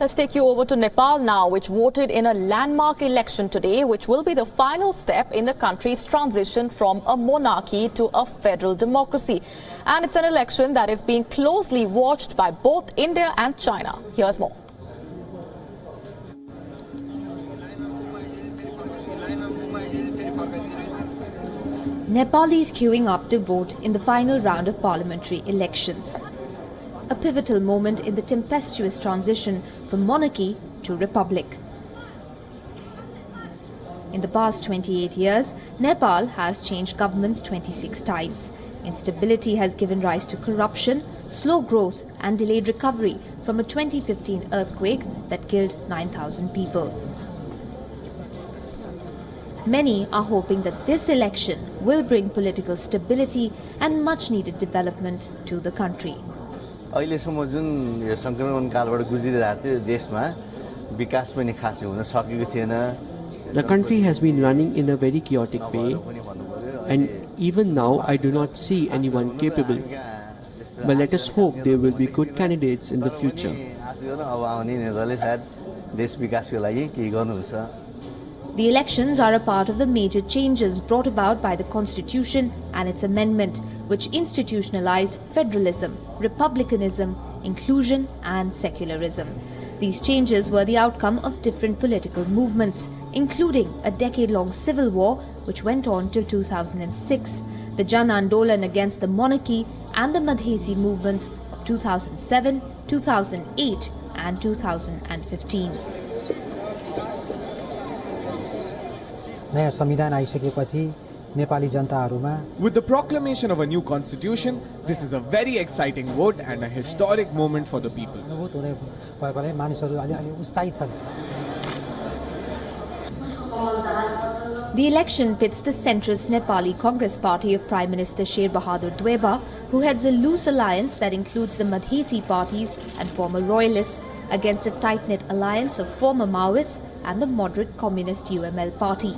Let's take you over to Nepal now, which voted in a landmark election today, which will be the final step in the country's transition from a monarchy to a federal democracy. And it's an election that is being closely watched by both India and China. Here's more. Nepalis queuing up to vote in the final round of parliamentary elections. A pivotal moment in the tempestuous transition from monarchy to republic. In the past 28 years, Nepal has changed governments 26 times. Instability has given rise to corruption, slow growth and delayed recovery from a 2015 earthquake that killed 9,000 people. Many are hoping that this election will bring political stability and much-needed development to the country. अहिलेसम्म जुन यो संक्रमण कालबाट गुजिरहेको थियो देशमा विकास पनि खासै हुन सकेको थिएन. The country has been running in a very chaotic way, and even now I do not see anyone capable. But let us hope there will be good candidates in the future. अब आउने नेताले सायद देश विकासको लागि केही गर्नुहुन्छ. The elections are a part of the major changes brought about by the Constitution and its amendment, which institutionalized federalism, republicanism, inclusion and secularism. These changes were the outcome of different political movements, including a decade-long civil war which went on till 2006, the JANA ANDOLAN against the monarchy and the Madhesi movements of 2007, 2008 and 2015. नयाँ संविधान आइसकेपछि Nepali जनताहरुमा With the proclamation of a new constitution, this is a very exciting vote and a historic moment for the people. भएकोले मानिसहरु अलि उत्साहित छन्. The election pits the centrist Nepali Congress Party of Prime Minister Sher Bahadur Deuba, who heads a loose alliance that includes the Madhesi parties and former royalists, against a tight-knit alliance of former Maoists and the moderate communist UML party.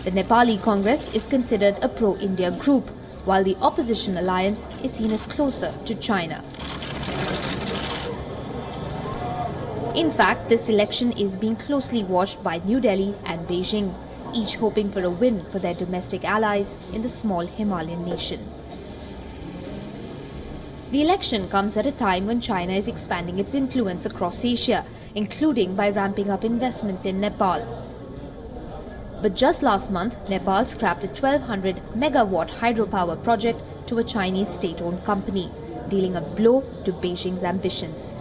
The Nepali Congress is considered a pro-India group, while the opposition alliance is seen as closer to China. In fact, this election is being closely watched by New Delhi and Beijing, each hoping for a win for their domestic allies in the small Himalayan nation. The election comes at a time when China is expanding its influence across Asia, including by ramping up investments in Nepal. But just last month, Nepal scrapped a 1,200 megawatt hydropower project to a Chinese state-owned company, dealing a blow to Beijing's ambitions.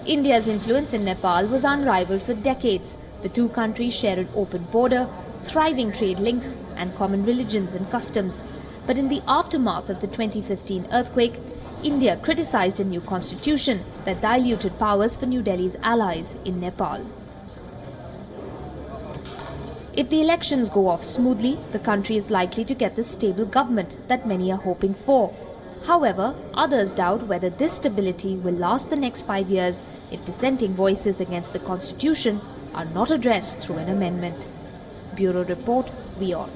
India's influence in Nepal was unrivaled for decades. The two countries share an open border, thriving trade links and common religions and customs. But in the aftermath of the 2015 earthquake, India criticized a new constitution that diluted powers for New Delhi's allies in Nepal. If the elections go off smoothly, the country is likely to get the stable government that many are hoping for. However, others doubt whether this stability will last the next 5 years if dissenting voices against the constitution are not addressed through an amendment. Bureau Report, WION.